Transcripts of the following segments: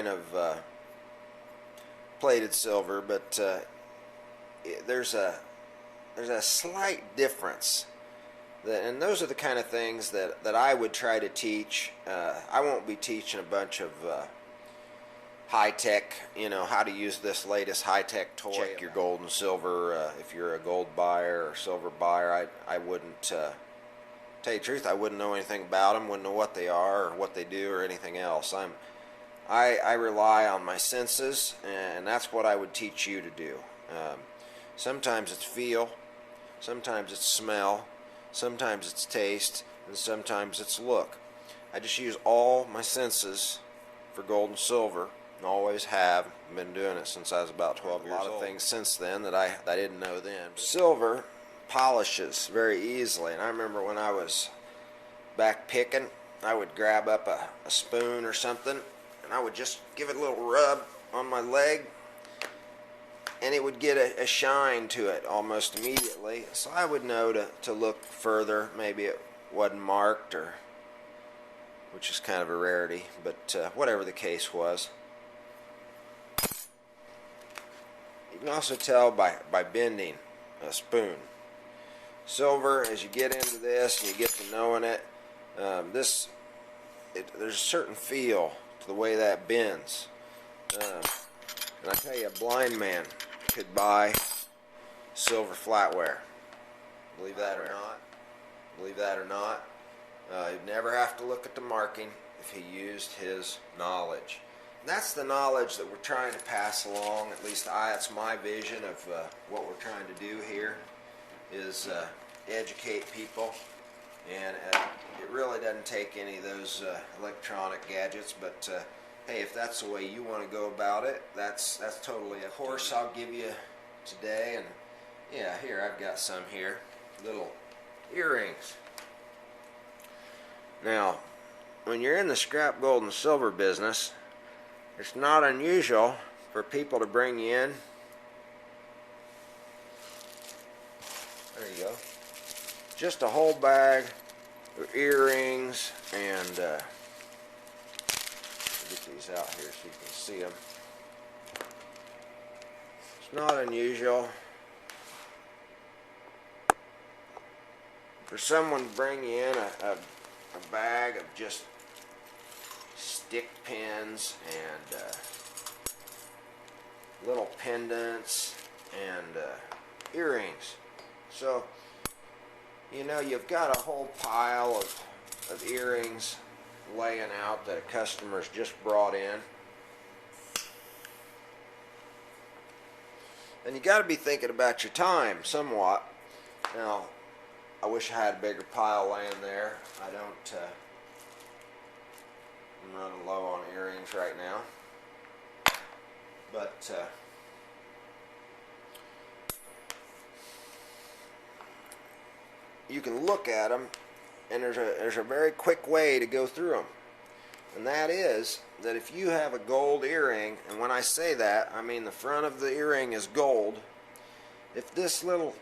line of plated silver, but there's a slight difference. And those are the kind of things that I would try to teach. I won't be teaching a bunch of high-tech, how to use this latest high-tech toy. Check your gold and silver. If you're a gold buyer or silver buyer, I wouldn't, tell you the truth, I wouldn't know anything about them, wouldn't know what they are or what they do or anything else. I rely on my senses, and that's what I would teach you to do. Sometimes it's feel, sometimes it's smell, sometimes it's taste, and sometimes it's look. I just use all my senses for gold and silver, and always have. Been doing it since I was about 12 years old. A lot of things since then that I didn't know then. Silver polishes very easily, and I remember when I was back picking, I would grab up a spoon or something, and I would just give it a little rub on my leg, and it would get a shine to it almost immediately. So I would know to look further. Maybe it wasn't marked, or which is kind of a rarity, but whatever the case was. You can also tell by bending a spoon. Silver, as you get into this and you get to knowing it, there's a certain feel to the way that bends. And I tell you, a blind man could buy silver flatware. Believe that or not. Believe that or not. He'd never have to look at the marking if he used his knowledge. And that's the knowledge that we're trying to pass along. At least that's my vision of what we're trying to do here, is educate people. And it really doesn't take any of those electronic gadgets, but hey, if that's the way you want to go about it, that's totally up to you. Of course, I'll give you today, and yeah, here I've got some here, little earrings. Now, when you're in the scrap gold and silver business, it's not unusual for people to bring you in. There you go. Just a whole bag of earrings, and get these out here so you can see them. It's not unusual for someone to bring you in a bag of just stick pins and little pendants and earrings. So, you've got a whole pile of earrings laying out that a customer's just brought in. And you got to be thinking about your time somewhat. Now, I wish I had a bigger pile laying there. I don't. I'm running low on earrings right now. But you can look at them, and there's a very quick way to go through them. And that is that if you have a gold earring, and when I say that, I mean the front of the earring is gold. If this little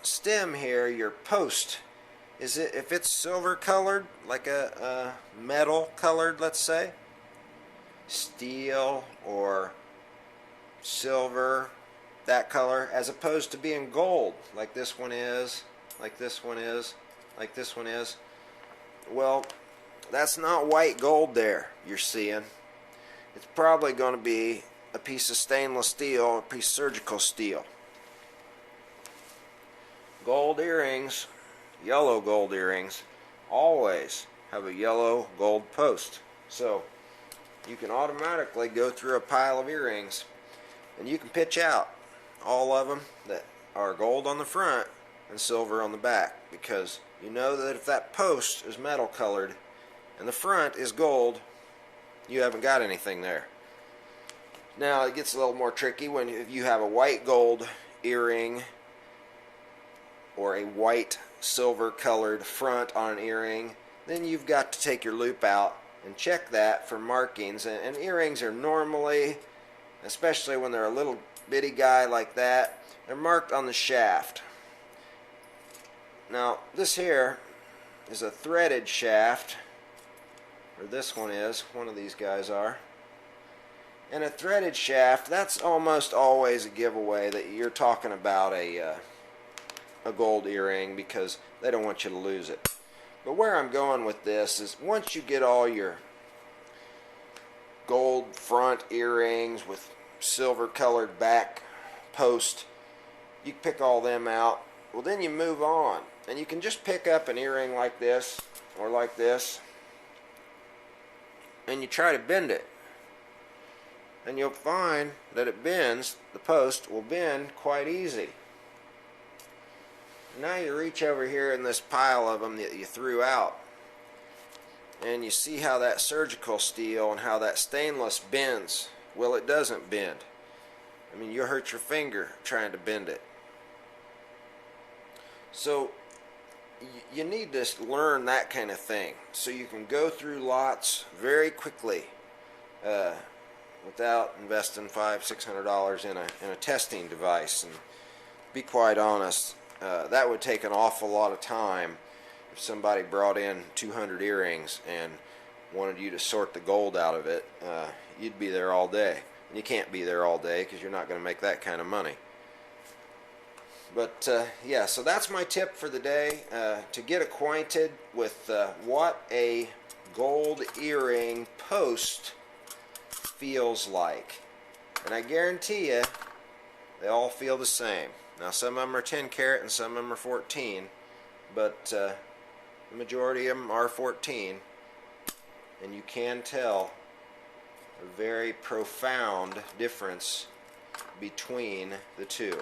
stem here, your post, if it's silver colored, like a metal colored, let's say, steel or silver, that color, as opposed to being gold, like this one is, like this one is, like this one is, well, that's not white gold there you're seeing. It's probably going to be a piece of stainless steel, a piece of surgical steel. Gold earrings, yellow gold earrings, always have a yellow gold post. So you can automatically go through a pile of earrings, and you can pitch out all of them that are gold on the front and silver on the back, because you know that if that post is metal colored and the front is gold, you haven't got anything there. Now it gets a little more tricky if you have a white gold earring or a white silver colored front on an earring. Then you've got to take your loop out and check that for markings. And earrings are normally, especially when they're a little bitty guy like that, they're marked on the shaft. Now this here is a threaded shaft, or this one is, one of these guys are. And a threaded shaft, that's almost always a giveaway that you're talking about a gold earring, because they don't want you to lose it. But where I'm going with this is, once you get all your gold front earrings with silver colored back post, you pick all them out. Well, then you move on, and you can just pick up an earring like this or like this, and you try to bend it, and you'll find that it bends. The post will bend quite easy. Now you reach over here in this pile of them that you threw out, and you see how that surgical steel and how that stainless bends. Well, it doesn't bend. I mean, you'll hurt your finger trying to bend it. So you need to learn that kind of thing so you can go through lots very quickly without investing $500–600 in a testing device. And be quite honest, that would take an awful lot of time. If somebody brought in 200 earrings and wanted you to sort the gold out of it, you'd be there all day. And you can't be there all day because you're not going to make that kind of money. But yeah, so that's my tip for the day, to get acquainted with what a gold earring post feels like. And I guarantee you, they all feel the same. Now, some of them are 10 karat and some of them are 14, but the majority of them are 14, and you can tell a very profound difference between the two.